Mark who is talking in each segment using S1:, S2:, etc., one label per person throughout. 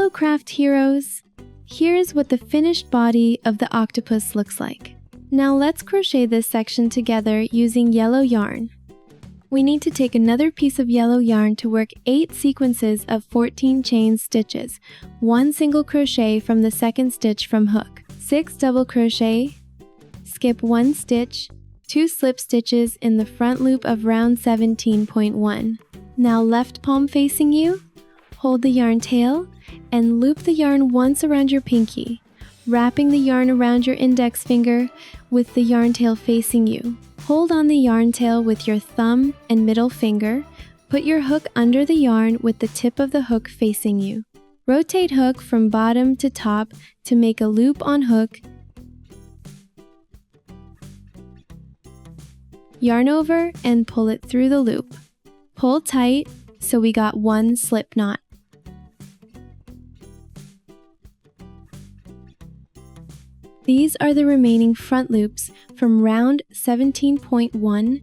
S1: Hello craft heroes! Here's what the finished body of the octopus looks like. Now let's crochet this section together using yellow yarn. We need to take another piece of yellow yarn to work 8 sequences of 14 chain stitches, 1 single crochet from the second stitch from hook, 6 double crochet, skip 1 stitch, 2 slip stitches in the front loop of round 17.1. Now left palm facing you, hold the yarn tail, and loop the yarn once around your pinky, wrapping the yarn around your index finger with the yarn tail facing you. Hold on the yarn tail with your thumb and middle finger. Put your hook under the yarn with the tip of the hook facing you. Rotate hook from bottom to top to make a loop on hook. Yarn over and pull it through the loop. Pull tight so we got 1 slip knot. These are the remaining front loops from round 17.1.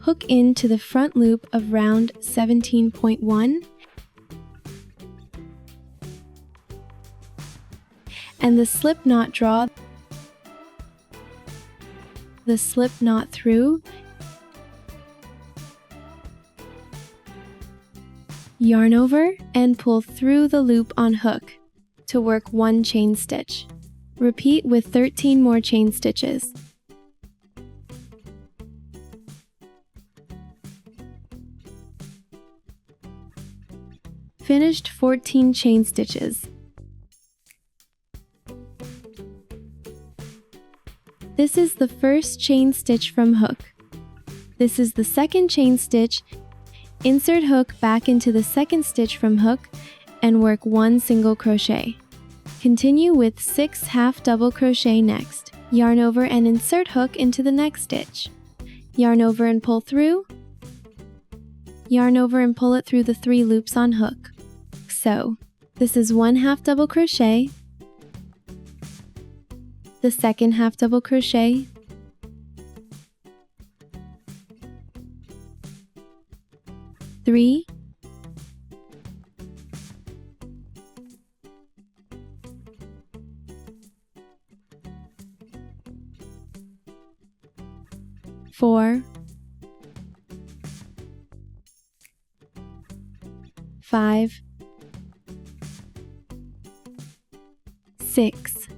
S1: Hook into the front loop of round 17.1 and the slip knot, draw the slip knot through, yarn over and pull through the loop on hook to work 1 chain stitch. Repeat with 13 more chain stitches. Finished 14 chain stitches. This is the first chain stitch from hook. This is the second chain stitch. Insert hook back into the second stitch from hook and work 1 single crochet. Continue with 6 half double crochet next. Yarn over and insert hook into the next stitch. Yarn over and pull through. Yarn over and pull it through the 3 loops on hook. So, this is 1 half double crochet, the second half double crochet, three, four, 5, 6.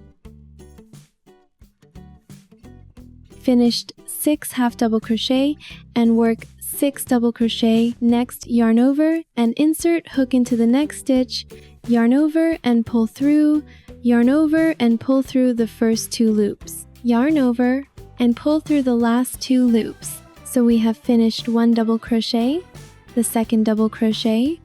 S1: Finished 6 half double crochet and work 6 double crochet. Next, yarn over and insert hook into the next stitch, yarn over and pull through, yarn over and pull through the first 2 loops, yarn over and pull through the last 2 loops. So we have finished 1 double crochet, the second double crochet,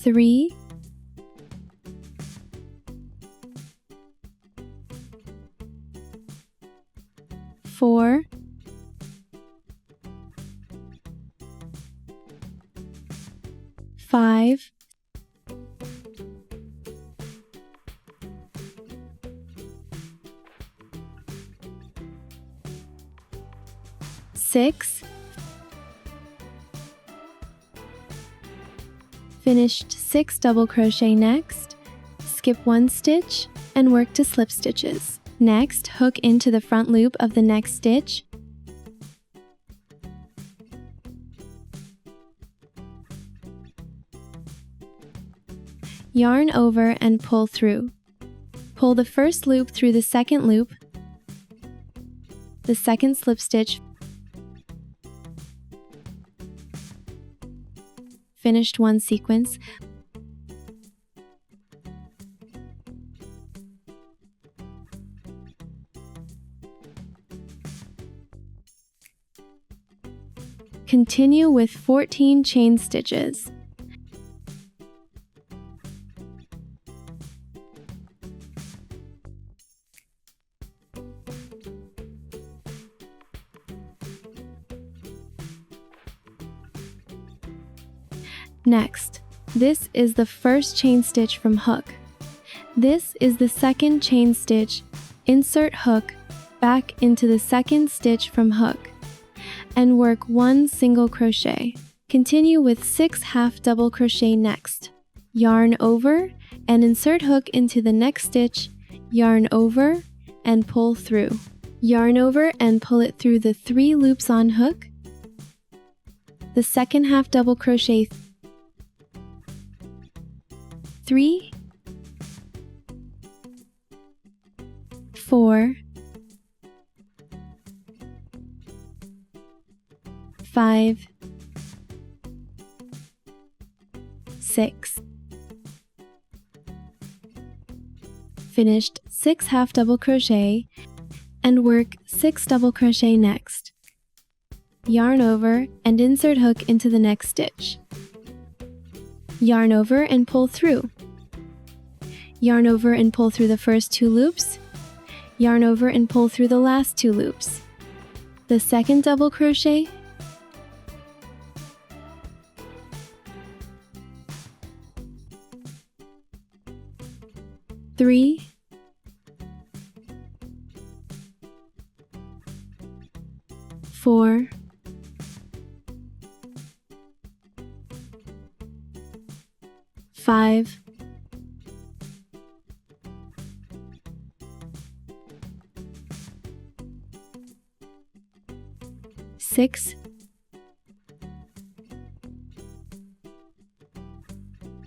S1: three, 4, 5, 6. Finished 6 double crochet next, skip 1 stitch and work to slip stitches. Next, hook into the front loop of the next stitch, yarn over and pull through. Pull the first loop through the second loop, the second slip stitch, finished 1 sequence, continue with 14 chain stitches. Next, This is the first chain stitch from hook. This is the second chain stitch. Insert hook back into the second stitch from hook and work 1 single crochet. Continue with 6 half double crochet next. Yarn over and insert hook into the next stitch, yarn over and pull through. Yarn over and pull it through the 3 loops on hook, the second half double crochet, 3, 4, 5, 6. Finished 6 half double crochet and work 6 double crochet next. Yarn over and insert hook into the next stitch. Yarn over and pull through. Yarn over and pull through the first 2 loops. Yarn over and pull through the last 2 loops. The second double crochet, three, 4, 5, 6,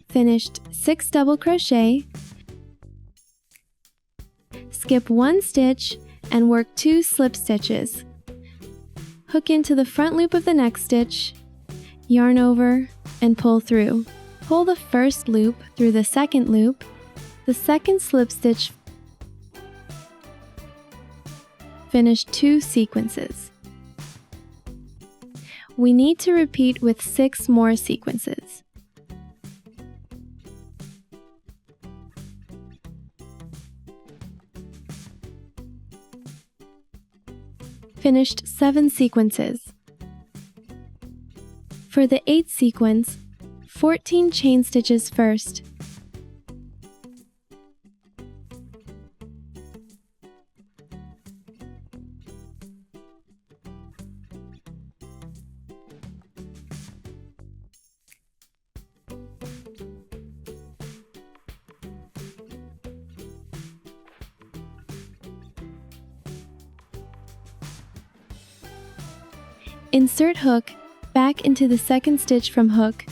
S1: finished 6 double crochet, skip 1 stitch and work 2 slip stitches. Hook into the front loop of the next stitch, yarn over and pull through. Pull the first loop through the second loop, the second slip stitch. Finish 2 sequences. We need to repeat with 6 more sequences. Finished 7 sequences. For the 8th sequence, 14 chain stitches first. Insert hook back into the second stitch from hook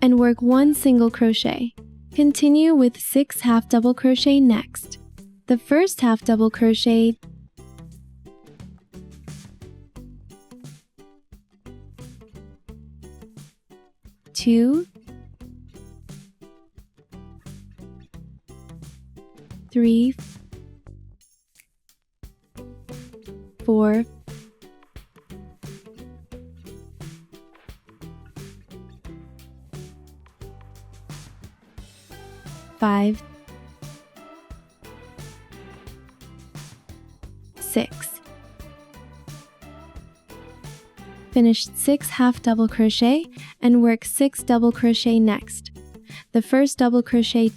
S1: and work 1 single crochet. Continue with 6 half double crochet next. The first half double crochet, two, 3, 4, 5, 6. Finish 6 half double crochet and work 6 double crochet next. The first double crochet,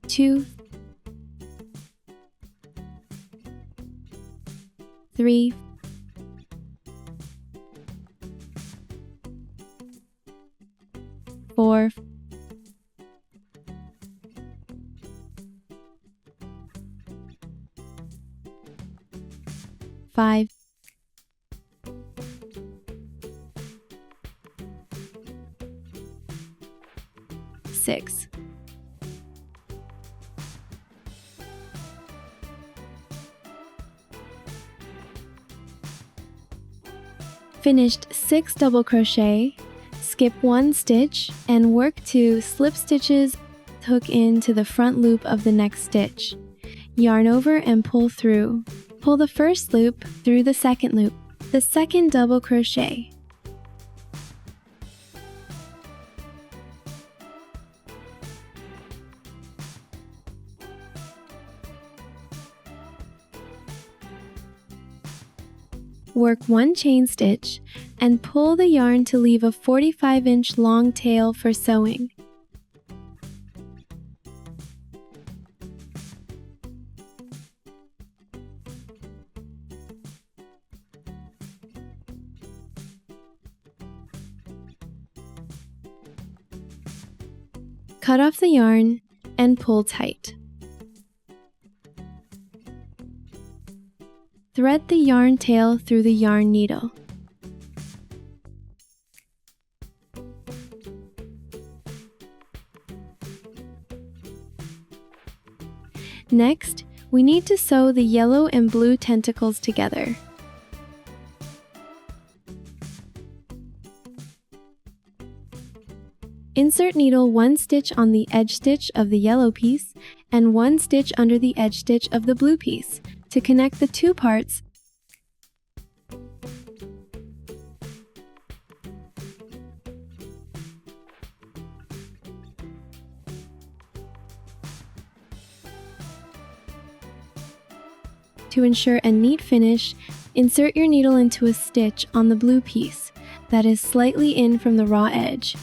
S1: two, 3, 4, 5, 6. Finished 6 double crochet, skip 1 stitch and work 2 slip stitches, hook into the front loop of the next stitch. Yarn over and pull through. Pull the first loop through the second loop, the second double crochet. Work one chain stitch and pull the yarn to leave a 45-inch long tail for sewing. Cut off the yarn and pull tight. Thread the yarn tail through the yarn needle. Next, we need to sew the yellow and blue tentacles together. Insert needle 1 stitch on the edge stitch of the yellow piece and 1 stitch under the edge stitch of the blue piece to connect the two parts. To ensure a neat finish, insert your needle into a stitch on the blue piece that is slightly in from the raw edge.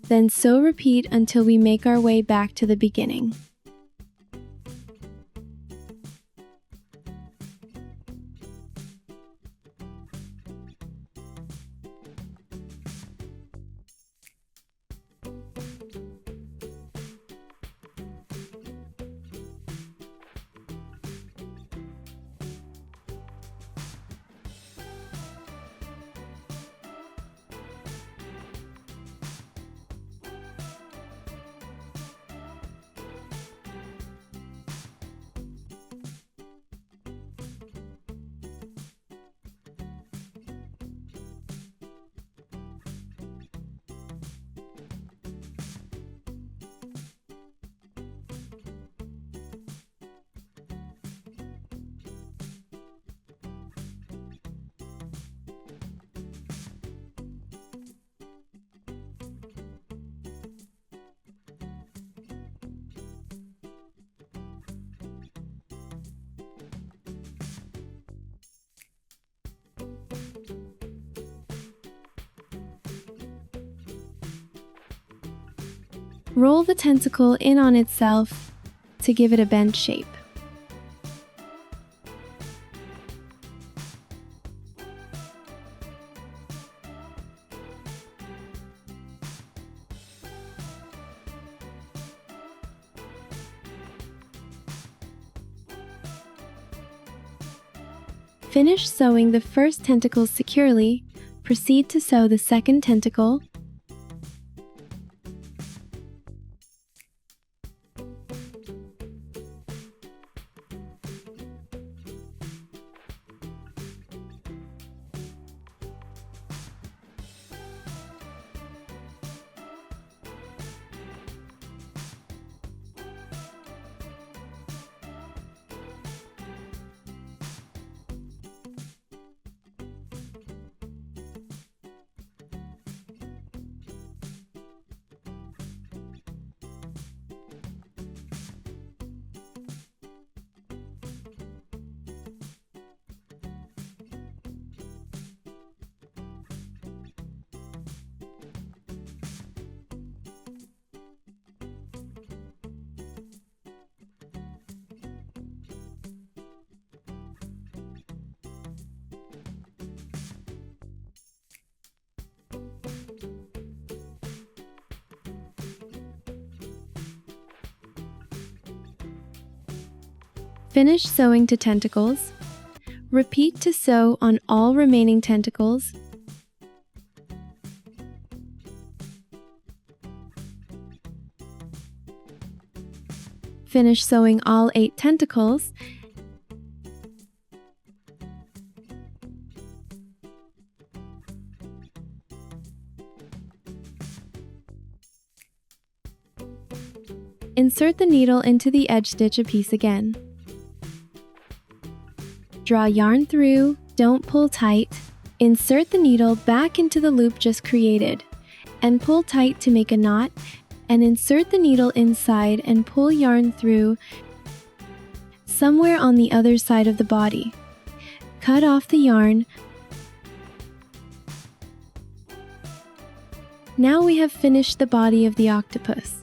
S1: Then sew repeat until we make our way back to the beginning. Roll the tentacle in on itself to give it a bent shape. Finish sewing the first tentacle securely. Proceed to sew the second tentacle. Finish sewing to tentacles. Repeat to sew on all remaining tentacles. Finish sewing all 8 tentacles. Insert the needle into the edge stitch a piece again. Draw yarn through, don't pull tight. Insert the needle back into the loop just created, and pull tight to make a knot, and insert the needle inside and pull yarn through. somewhere on the other side of the body. Cut off the yarn. Now we have finished the body of the octopus.